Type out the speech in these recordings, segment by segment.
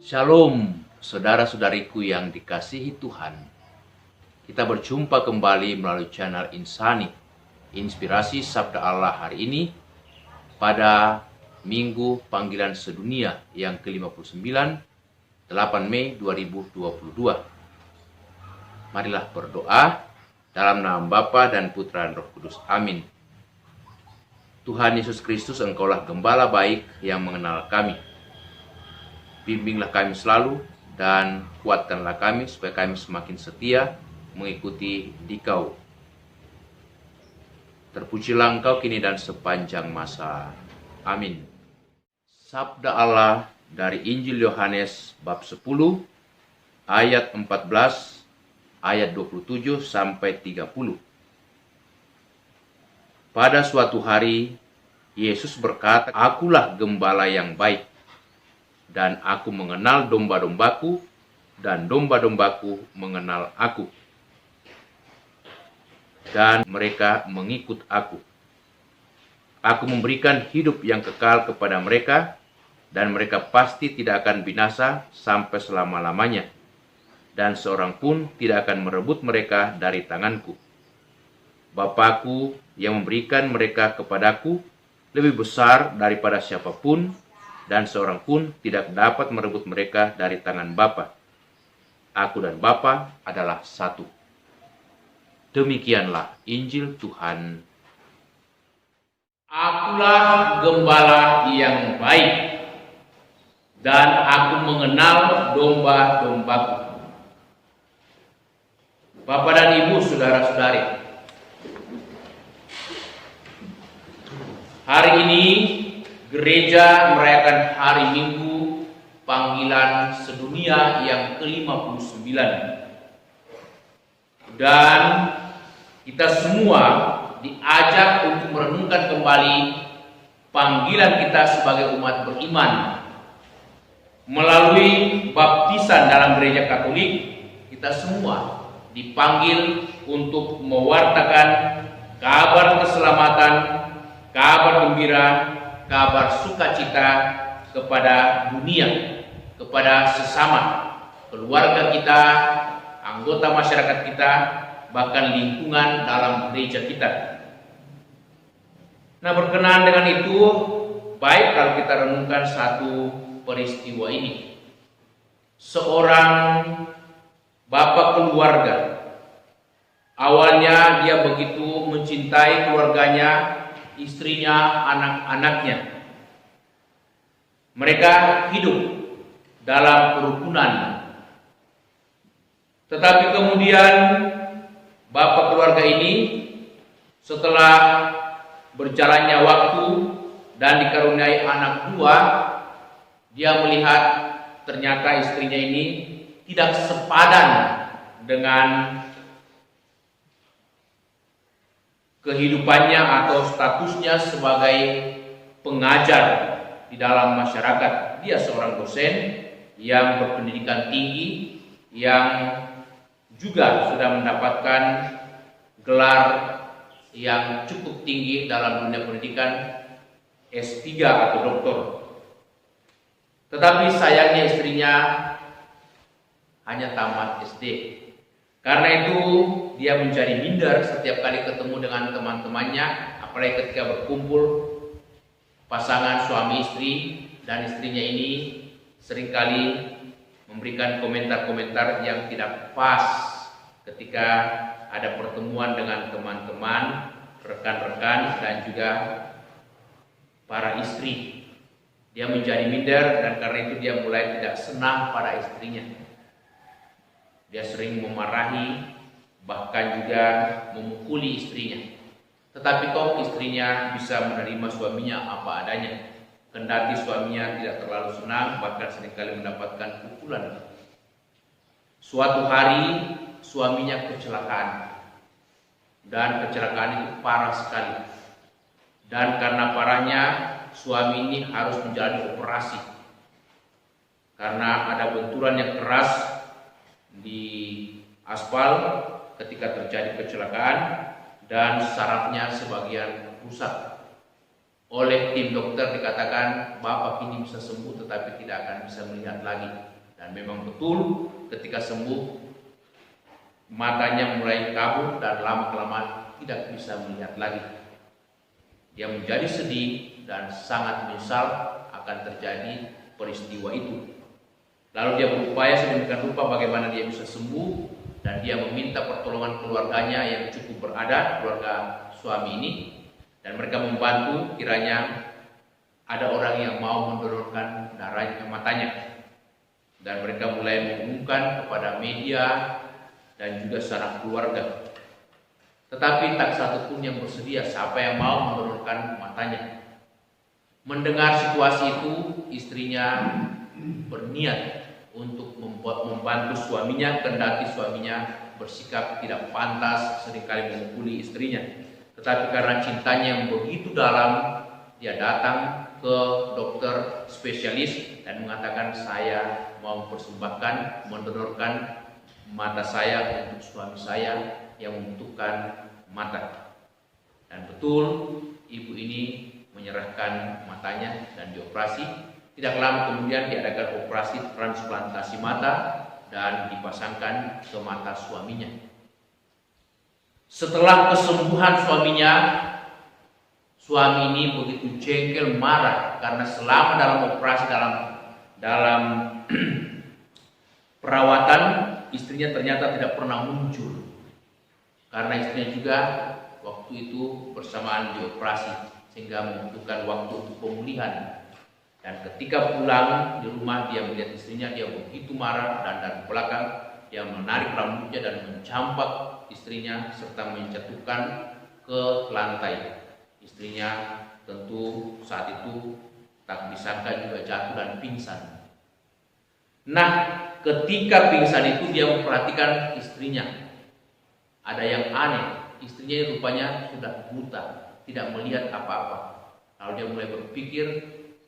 Shalom, saudara-saudariku yang dikasihi Tuhan. Kita berjumpa kembali melalui channel Insani, Inspirasi Sabda Allah hari ini pada Minggu Panggilan Sedunia yang ke-59, 8 Mei 2022. Marilah berdoa dalam nama Bapa dan Putra dan Roh Kudus. Amin. Tuhan Yesus Kristus, Engkaulah Gembala baik yang mengenal kami. Bimbinglah kami selalu dan kuatkanlah kami supaya kami semakin setia mengikuti Dikau. Terpujilah Engkau kini dan sepanjang masa. Amin. Sabda Allah dari Injil Yohanes bab 10 ayat 14 ayat 27 sampai 30. Pada suatu hari Yesus berkata, "Akulah gembala yang baik, dan aku mengenal domba-dombaku, dan domba-dombaku mengenal aku. Dan mereka mengikut aku. Aku memberikan hidup yang kekal kepada mereka, dan mereka pasti tidak akan binasa sampai selama-lamanya. Dan seorang pun tidak akan merebut mereka dari tanganku. Bapakku yang memberikan mereka kepadaku lebih besar daripada siapapun, dan seorang pun tidak dapat merebut mereka dari tangan Bapa. Aku dan Bapa adalah satu." Demikianlah Injil Tuhan. Akulah gembala yang baik, dan aku mengenal domba-dombaku. Bapak dan Ibu, saudara-saudari, hari ini gereja merayakan hari Minggu Panggilan Sedunia yang ke-59. Dan kita semua diajak untuk merenungkan kembali panggilan kita sebagai umat beriman. Melalui baptisan dalam gereja Katolik, kita semua dipanggil untuk mewartakan kabar keselamatan, kabar gembira, kabar sukacita kepada dunia, kepada sesama, keluarga kita, anggota masyarakat kita, bahkan lingkungan dalam gereja kita. Nah, berkenaan dengan itu, baik kalau kita renungkan satu peristiwa ini. Seorang bapak keluarga, awalnya dia begitu mencintai keluarganya, istrinya, anak-anaknya. Mereka hidup dalam kerukunan. Tetapi kemudian bapak keluarga ini setelah berjalannya waktu dan dikaruniai anak dua, dia melihat ternyata istrinya ini tidak sepadan dengan kehidupannya atau statusnya sebagai pengajar di dalam masyarakat. Dia seorang dosen yang berpendidikan tinggi, yang juga sudah mendapatkan gelar yang cukup tinggi dalam dunia pendidikan, S3 atau doktor. Tetapi sayangnya istrinya hanya tamat SD. Karena itu dia menjadi minder setiap kali ketemu dengan teman-temannya, apalagi ketika berkumpul pasangan suami istri, dan istrinya ini seringkali memberikan komentar-komentar yang tidak pas ketika ada pertemuan dengan teman-teman, rekan-rekan, dan juga para istri. Dia menjadi minder, dan karena itu dia mulai tidak senang pada istrinya. Dia sering memarahi, bahkan juga memukuli istrinya. Tetapi kok istrinya bisa menerima suaminya apa adanya. Kendati suaminya tidak terlalu senang, bahkan seringkali mendapatkan pukulan. Suatu hari suaminya kecelakaan, dan kecelakaan itu parah sekali. Dan karena parahnya, suami ini harus menjalani operasi karena ada benturan yang keras di aspal ketika terjadi kecelakaan, dan sarafnya sebagian rusak. Oleh tim dokter dikatakan, bapak ini bisa sembuh tetapi tidak akan bisa melihat lagi. Dan memang betul ketika sembuh matanya mulai kabur dan lama-kelamaan tidak bisa melihat lagi. Dia menjadi sedih dan sangat menyesal akan terjadi peristiwa itu. Lalu dia berupaya sedemikian rupa bagaimana dia bisa sembuh, dan dia meminta pertolongan keluarganya yang cukup berada, keluarga suami ini, dan mereka membantu kiranya ada orang yang mau mendonorkan darahnya, matanya. Dan mereka mulai mengumumkan kepada media dan juga sanak keluarga. Tetapi tak satu pun yang bersedia, siapa yang mau mendonorkan matanya. Mendengar situasi itu, istrinya berniat untuk membantu suaminya, kendati suaminya bersikap tidak pantas, seringkali memukuli istrinya. Tetapi karena cintanya yang begitu dalam, dia datang ke dokter spesialis dan mengatakan, saya mau mempersembahkan, mendonorkan mata saya untuk suami saya yang membutuhkan mata. Dan betul, ibu ini menyerahkan matanya dan dioperasi. Tidak lama kemudian diadakan operasi transplantasi mata dan dipasangkan ke mata suaminya. Setelah kesembuhan suaminya, suami ini begitu jengkel, marah karena selama dalam operasi, dalam perawatan, istrinya ternyata tidak pernah muncul. Karena istrinya juga waktu itu bersamaan dioperasi, sehingga membutuhkan waktu untuk pemulihan. Dan ketika pulang di rumah, dia melihat istrinya, dia begitu marah, dan dari belakang dia menarik rambutnya dan mencampak istrinya serta menjatuhkan ke lantai. Istrinya tentu saat itu tak disangka juga jatuh dan pingsan. Nah, ketika pingsan itu dia memperhatikan istrinya. Ada yang aneh, istrinya rupanya sudah buta, tidak melihat apa-apa. Lalu dia mulai berpikir,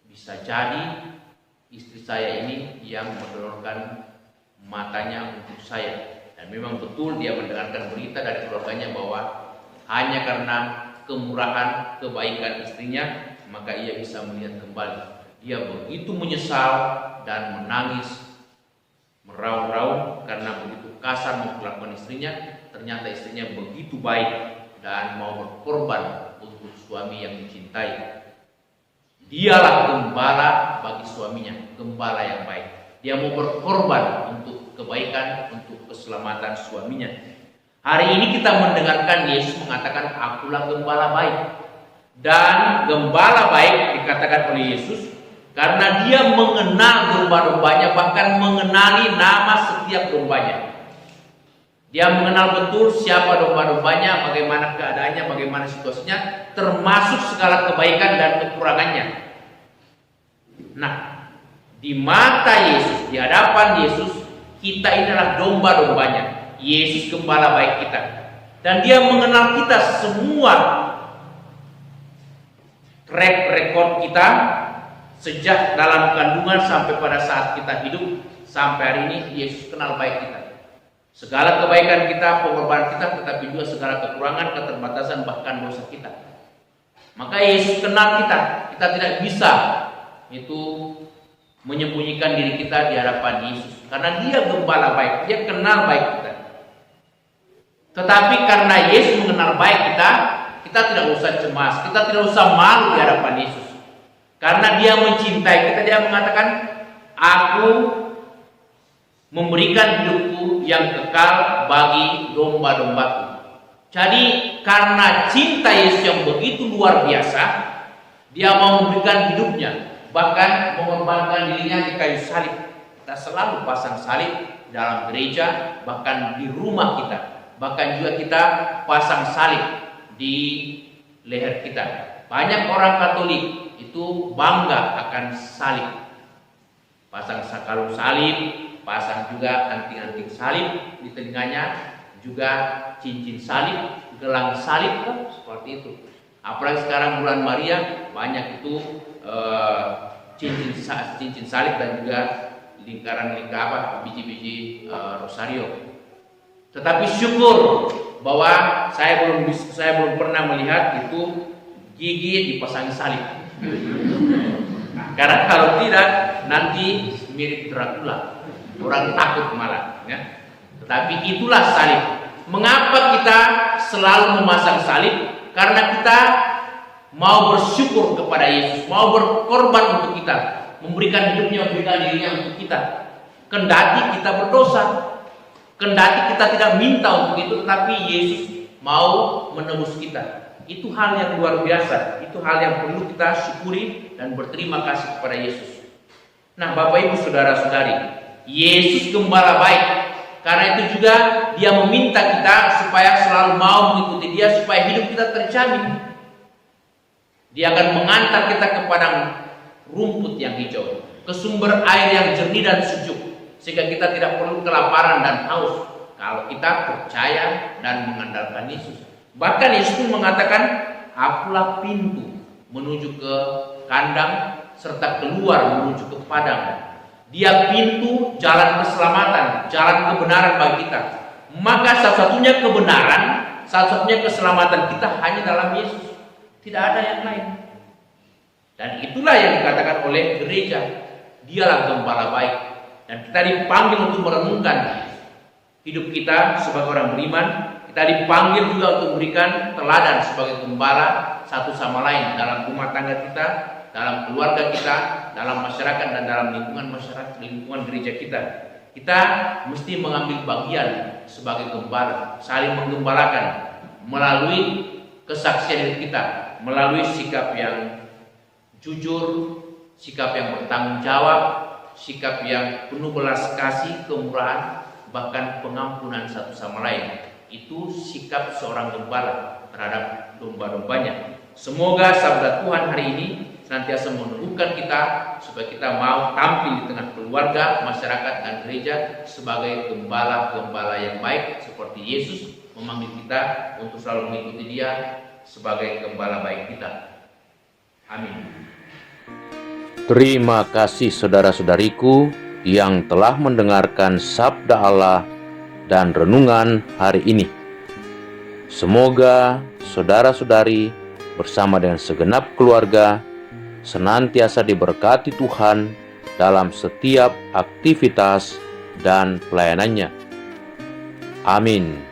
bisa jadi istri saya ini yang mendonorkan matanya untuk saya. Dan memang betul dia mendengarkan berita dari keluarganya bahwa hanya karena kemurahan, kebaikan istrinya, maka ia bisa melihat kembali. Dia begitu menyesal dan menangis, meraung-raung karena begitu kasar memperlakukan istrinya. Ternyata istrinya begitu baik dan mau berkorban untuk suami yang dicintai. Dialah gembala bagi suaminya, gembala yang baik. Dia mau berkorban untuk kebaikan, untuk keselamatan suaminya. Hari ini kita mendengarkan Yesus mengatakan, akulah gembala baik. Dan gembala baik dikatakan oleh Yesus karena dia mengenal domba-dombanya, bahkan mengenali nama setiap dombanya. Dia mengenal betul siapa domba-dombanya, bagaimana keadaannya, bagaimana situasinya, termasuk segala kebaikan dan kekurangannya. Nah, di mata Yesus, di hadapan Yesus, kita ini adalah domba-dombanya. Yesus gembala baik kita. Dan dia mengenal kita semua, track record kita sejak dalam kandungan sampai pada saat kita hidup sampai hari ini. Yesus kenal baik kita. Segala kebaikan kita, pengorbanan kita, tetapi juga segala kekurangan, keterbatasan, bahkan dosa kita. Maka Yesus kenal kita. Kita tidak bisa itu menyembunyikan diri kita di hadapan Yesus, karena dia gembala baik, dia kenal baik kita. Tetapi karena Yesus mengenal baik kita, kita tidak usah cemas, kita tidak usah malu di hadapan Yesus. Karena dia mencintai kita, dia mengatakan, aku memberikan hidupku yang kekal bagi domba-dombaku. Jadi karena cinta Yesus yang begitu luar biasa, dia mau memberikan hidupnya, bahkan mengorbankan dirinya di kayu salib. Kita selalu pasang salib dalam gereja, bahkan di rumah kita, bahkan juga kita pasang salib di leher kita. Banyak orang Katolik itu bangga akan salib, pasang kalung salib, pasang juga anting-anting salib di telinganya, juga cincin salib, gelang salib, seperti itu. Apalagi sekarang bulan Maria, banyak itu cincin salib dan juga lingkaran biji-biji rosario. Tetapi syukur bahwa saya belum pernah melihat itu gigi dipasangi salib. Karena kalau tidak nanti mirip Dracula. Orang takut malah, ya. Tetapi itulah salib. Mengapa kita selalu memasang salib? Karena kita mau bersyukur kepada Yesus, mau berkorban untuk kita, memberikan hidupnya, memberikan dirinya untuk kita. Kendati kita berdosa, kendati kita tidak minta untuk itu, tetapi Yesus mau menebus kita. Itu hal yang luar biasa, itu hal yang perlu kita syukuri dan berterima kasih kepada Yesus. Nah, Bapak Ibu Saudara-saudari, Yesus gembala baik. Karena itu juga Dia meminta kita supaya selalu mau mengikuti Dia, supaya hidup kita terjamin. Dia akan mengantar kita ke padang rumput yang hijau, ke sumber air yang jernih dan sejuk, sehingga kita tidak perlu kelaparan dan haus kalau kita percaya dan mengandalkan Yesus. Bahkan Yesus pun mengatakan, "Akulah pintu menuju ke kandang serta keluar menuju ke padang." Dia pintu jalan keselamatan, jalan kebenaran bagi kita. Maka satu-satunya kebenaran, satu-satunya keselamatan kita hanya dalam Yesus. Tidak ada yang lain. Dan itulah yang dikatakan oleh gereja, Dialah gembala baik. Dan kita dipanggil untuk merenungkan hidup kita sebagai orang beriman. Kita dipanggil juga untuk memberikan teladan sebagai gembala satu sama lain dalam rumah tangga kita, dalam keluarga kita, dalam masyarakat dan dalam lingkungan masyarakat, lingkungan gereja kita. Kita mesti mengambil bagian sebagai gembala, saling menggembalakan melalui kesaksian hidup kita, melalui sikap yang jujur, sikap yang bertanggung jawab, sikap yang penuh belas kasih, kemurahan, bahkan pengampunan satu sama lain. Itu sikap seorang gembala terhadap domba-dombanya. Semoga sabda Tuhan hari ini senantiasa meneguhkan kita supaya kita mau tampil di tengah keluarga, masyarakat, dan gereja sebagai gembala-gembala yang baik seperti Yesus memanggil kita untuk selalu mengikuti Dia sebagai gembala baik kita. Amin. Terima kasih saudara-saudariku yang telah mendengarkan sabda Allah dan renungan hari ini. Semoga saudara-saudari bersama dengan segenap keluarga senantiasa diberkati Tuhan dalam setiap aktivitas dan pelayanannya. Amin.